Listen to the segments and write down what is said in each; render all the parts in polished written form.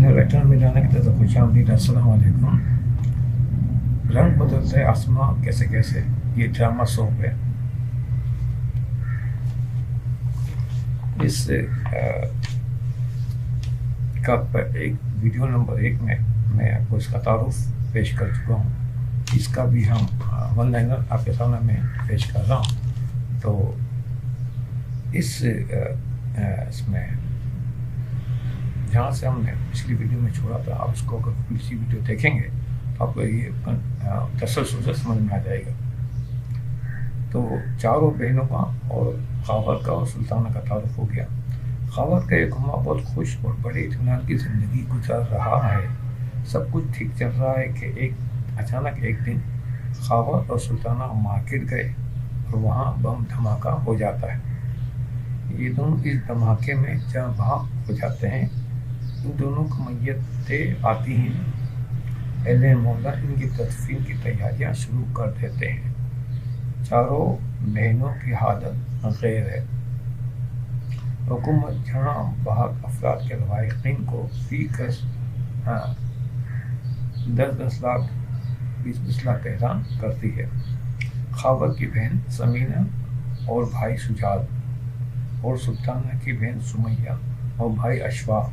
Channel return में जाने की तरफ खुश आमदीद। अस्सलाम वालेकुम। रंग बदलते आसमां कैसे कैसे, ये ड्रामा सोप है। इस का एक वीडियो नंबर 1 में मैं आपको इसका तारुफ पेश कर चुका हूँ। इसका भी हम वन लाइनर आपके सामने में पेश कर रहा हूँ। तो इसमें जहाँ से हमने पिछली वीडियो में छोड़ा था, आप उसको अगर पिछली वीडियो देखेंगे तो आपको ये तसल्सल से समझ में आ जाएगा। तो चारों बहनों का और खावर का और सुल्ताना का तारुफ हो गया। खावर का एक हुआ बहुत खुश और बड़े इत्मीनान की ज़िंदगी गुजार रहा है। सब कुछ ठीक चल रहा है कि अचानक एक दिन खावर और सुल्ताना मार्केट गए और वहाँ बम धमाका हो जाता है। ये दोनों इस धमाके में जहाँ वहाँ हो जाते हैं, इन दोनों को मैयतें आती हैं। अहले मोहल्ला इनकी तदफीन की तैयारियां शुरू कर देते हैं। चारों बहनों की हालत गैर है। हुकूमत जहाँ बाहर अफराद के लवाहिकीन को फी कस 10-10 लाख 20-20 लाख का ऐलान करती है। खावर की बहन समीना और भाई सुजाल और सुल्ताना की बहन सुमैया और भाई अशफाक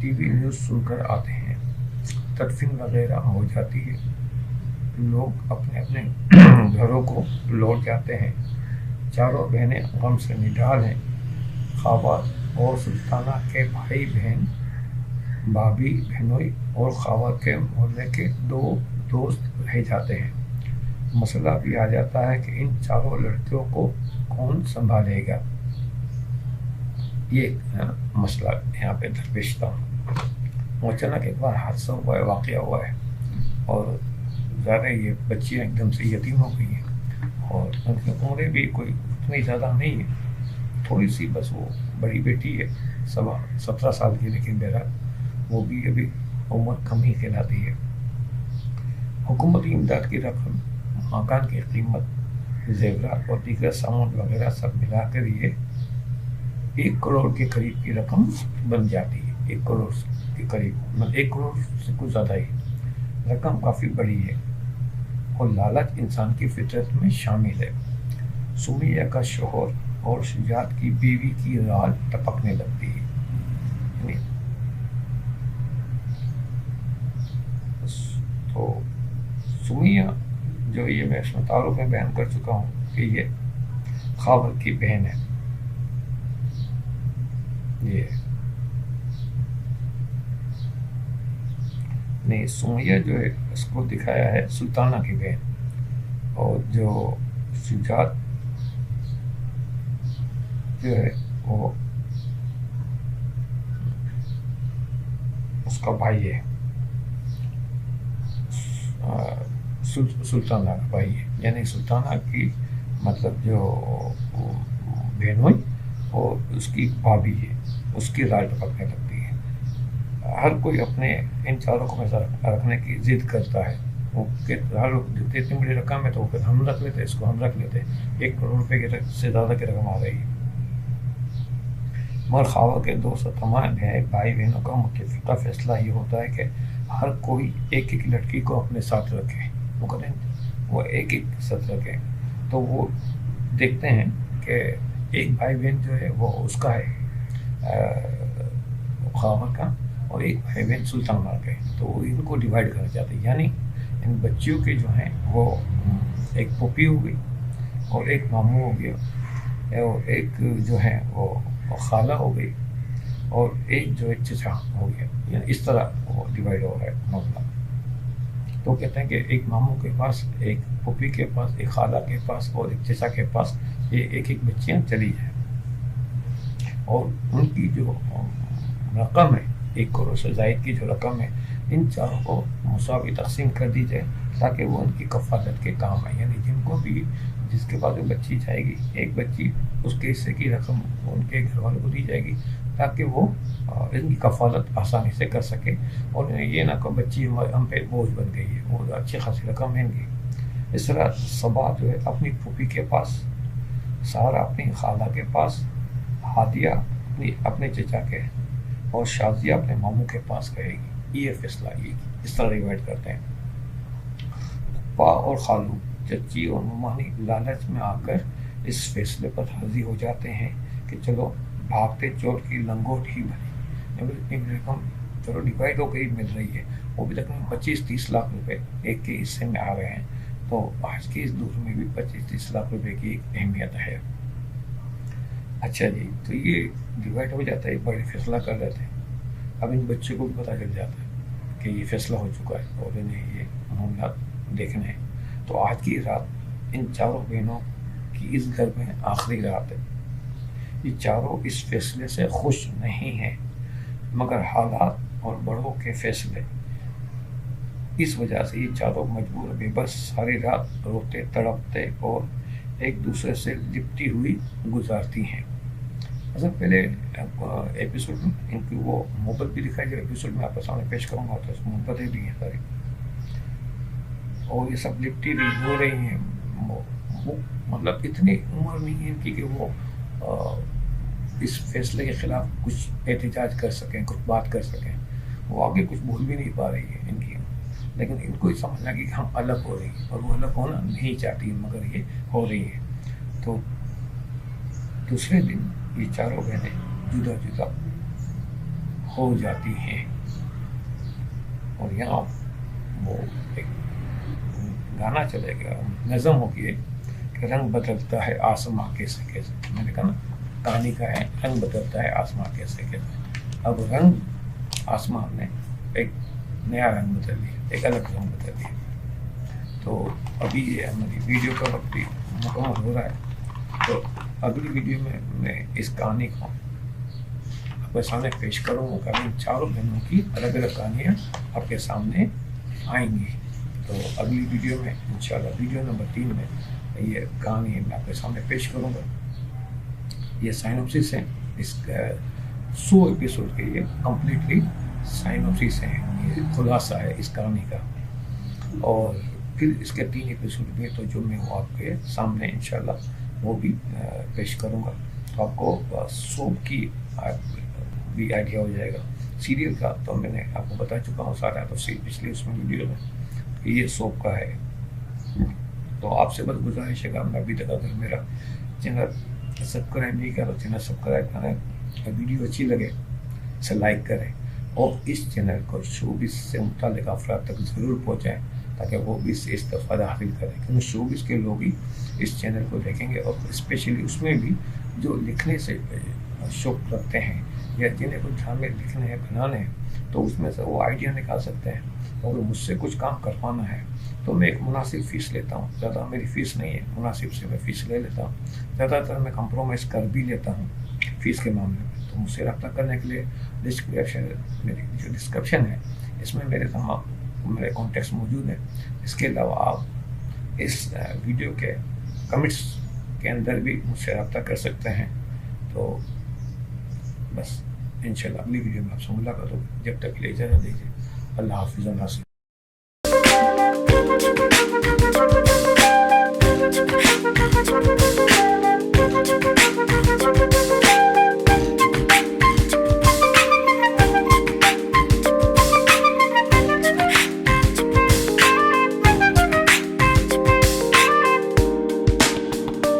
टीवी न्यूज़ सुनकर आते हैं। तदफीन वगैरह हो जाती है, लोग अपने अपने घरों को लौट जाते हैं। चारों बहनें गम से निढाल हैं। खावर और सुल्ताना के भाई बहन, भाभी बहनोई और खावर के मोहल्ले के 2 दोस्त रह जाते हैं। मसला भी आ जाता है कि इन चारों लड़कियों को कौन संभालेगा। ये मसला यहाँ पे दरपेश था। अचानक एक बार हादसा हुआ है, वाक़या हुआ है और ज़्यादा ये बच्चियाँ एकदम से यतीम हो गई हैं और उनकी उम्रें भी कोई उतनी ज़्यादा नहीं है, थोड़ी सी बस। वो बड़ी बेटी है 17 साल की, लेकिन बहरहाल वो भी अभी उम्र कम ही कहलाती है। हुकूमती इमदाद की रकम, मकान की कीमत, जेवरात और दीगर सामान वगैरह सब मिलाकर ये 1 करोड़ के करीब की रकम बन जाती है। 1 करोड़ के करीब, मतलब 1 करोड़ से कुछ ज़्यादा ही। रकम काफ़ी बड़ी है और लालच इंसान की फितरत में शामिल है। सुमैया का शोहर और शुजात की बीवी की राल टपकने लगती है। तो सुमैया जो ये मैं इसमें तारुफ में बयान कर चुका हूँ कि ये खावर की बहन है। ये नहीं, सुमैया जो है इसको दिखाया है सुल्ताना की बहन, और जो शुजात जो है वो उसका भाई है, सुल्ताना का भाई है। यानी सुल्ताना की मतलब जो बहन हुई और उसकी भाभी है, उसकी राय टपकने लगती है। हर कोई अपने इन चारों को में रखने की जिद करता है। वो हर इतनी बड़ी रकम है तो फिर हम रख लेते, इसको हम रख लेते। 1 करोड़ रुपए से ज़्यादा की रकम आ रही है। मगर खावर के दोस्त तमाम भाई बहनों का मुत्तफ़िक़ा फैसला ये होता है कि हर कोई एक एक लड़की को अपने साथ रखे। वो करें वो एक एक साथ रखे। तो वो देखते हैं कि एक भाई बहन जो है वो उसका है खावर का, और एक भाई बहन सुल्ताना के। तो इनको डिवाइड करना चाहते हैं। यानी इन बच्चियों के जो हैं वो एक पुप्पी हो गई और एक मामू हो गया और एक जो है वो खाला हो गई और एक जो है चचा हो गया। यानी इस तरह वो डिवाइड हो रहा है मामला। तो कहते हैं कि एक मामू के पास, एक पुप्पी के पास, एक खाला के पास और एक चचा के पास ये एक एक बच्चियाँ चली जाए और उनकी जो रकम है 1 करोड़ से ज़ायद की जो रकम है, इन चारों को मुसावी तकसीम कर दी जाए ताकि वो उनकी कफ़ालत के काम आए। यानी जिनको भी, जिसके पास वो बच्ची जाएगी, एक बच्ची, उसके हिस्से की रकम उनके घर वालों को दी जाएगी ताकि वो इनकी कफ़ालत आसानी से कर सके और ये ना को बच्ची हम पे बोझ बन गई है, वो अच्छी खासी रकम है इनकी। इस तरह सबा जो है अपनी फूफी के पास, सारा अपनी खाला के पास, हादिया अपने चचा के, اور شازیہ اپنے ماموں کے پاس رہے گی، یہ فیصلہ یہ اس طرح ڈیوائڈ کرتے ہیں۔ پا اور خالو، چچی اور ممانی لالچ میں آ کر اس فیصلے پر راضی ہو جاتے ہیں کہ چلو بھاگتے چور کی لنگوٹ ہی بنی، رقم چلو ڈیوائڈ ہو گئی، مل رہی ہے، وہ بھی تقریباً 25-30 لاکھ روپے ایک کے حصے میں آ گئے ہیں۔ تو آج کے اس دور میں بھی 25-30 لاکھ روپے کی ایک اہمیت ہے۔ اچھا جی، تو یہ ڈیوائڈ ہو جاتا ہے، بڑے فیصلہ کر لیتے ہیں۔ اب ان بچوں کو بھی پتہ چل جاتا ہے کہ یہ فیصلہ ہو چکا ہے اور انہیں یہ معاملات دیکھنے ہیں۔ تو آج کی رات ان چاروں بہنوں کی اس گھر میں آخری رات ہے۔ یہ چاروں اس فیصلے سے خوش نہیں ہیں، مگر حالات اور بڑوں کے فیصلے، اس وجہ سے یہ چاروں مجبور بے بس ساری رات روتے تڑپتے اور ایک دوسرے سے لپٹی ہوئی گزارتی ہیں۔ اصل پہلے ایپیسوڈ میں ان کی وہ محبت بھی دکھائی، جو ایپیسوڈ میں آپ کے سامنے پیش کروں گا، تو اس میں محبتیں بھی ہیں ساری، اور یہ سب لپٹی ہوئی ہو رہی ہیں۔ وہ مطلب اتنی عمر نہیں ہے ان کی کہ وہ اس فیصلے کے خلاف کچھ احتجاج کر سکیں، کچھ بات کر سکیں۔ وہ آگے کچھ بھول بھی نہیں پا رہی ہے ان کی، لیکن ان کو یہ سمجھ لگی کہ ہم الگ ہو رہی ہیں، اور وہ الگ ہونا نہیں چاہتی مگر یہ ہو رہی ہے۔ تو دوسرے دن یہ چاروں بہنیں جدا جدا ہو جاتی ہیں، اور یہاں وہ ایک گانا چلے گا، نظم ہوگی کہ رنگ بدلتا ہے آسماں کیسے کیسے، میں نے کہا نا کہانی کا ہے رنگ بدلتا ہے آسماں کیسے کیسے۔ اب رنگ آسمان نے ایک نیا رنگ بدل لیا، ایک الگ رنگ بدل لیا۔ تو ابھی یہ ہماری ویڈیو کا وقت بھی مکمل ہو رہا ہے، تو اگلی ویڈیو میں اس کہانی کو آپ کے سامنے پیش کروں گا۔ ان چاروں بہنوں کی الگ الگ کہانیاں آپ کے سامنے آئیں گی۔ تو اگلی ویڈیو میں انشاءاللہ ویڈیو نمبر 3 میں یہ کہانی میں آپ کے سامنے پیش کروں گا۔ یہ سائنوپسس ہے اس 100 ایپیسوڈ کے، یہ کمپلیٹلی سائنوپسس ہے، یہ خلاصہ ہے اس کہانی کا۔ اور پھر اس کے 3 ایپیسوڈ بھی تو جو میں وہ آپ کے سامنے انشاءاللہ وہ بھی پیش کروں گا، تو آپ کو سوپ کی بھی آئیڈیا ہو جائے گا۔ سیریل کا تو میں نے آپ کو بتا چکا ہوں سارا تفصیل پچھلی اس میں ویڈیو میں، کہ یہ سوپ کا ہے۔ تو آپ سے بس گزارش ہے کہ میں ابھی تک اگر میرا چینل سبسکرائب نہیں کرا، چینل سبسکرائب کریں، ویڈیو اچھی لگے اسے لائک کریں، اور اس چینل کو شوبز سے متعلق افراد تک ضرور پہنچائیں تاکہ وہ بھی اس سے استفادہ حاصل کریں، کیونکہ شوبز کے لوگ ہی اس چینل کو دیکھیں گے، اور اسپیشلی اس میں بھی جو لکھنے سے شوق رکھتے ہیں یا جنہیں کچھ ڈرامے لکھنے ہیں بنانے ہیں، تو اس میں سے وہ آئیڈیا نکال سکتے ہیں۔ اگر مجھ سے کچھ کام کروانا ہے تو میں ایک مناسب فیس لیتا ہوں، زیادہ میری فیس نہیں ہے، مناسب سے میں فیس لے لیتا ہوں، زیادہ تر میں کمپرومائز کر بھی لیتا ہوں فیس کے معاملے میں۔ تو مجھ سے رابطہ کرنے کے لیے میری جو ڈسکرپشن ہے اس میں میرے تمام میرے کانٹیکٹس موجود ہیں۔ اس کے علاوہ آپ اس ویڈیو کے کمنٹس کے اندر بھی مجھ سے رابطہ کر سکتے ہیں۔ تو بس انشاءاللہ اگلی ویڈیو میں آپ سے ملاقات ہوگی، جب تک کے لیے اجازت دیجیے، اللہ حافظ۔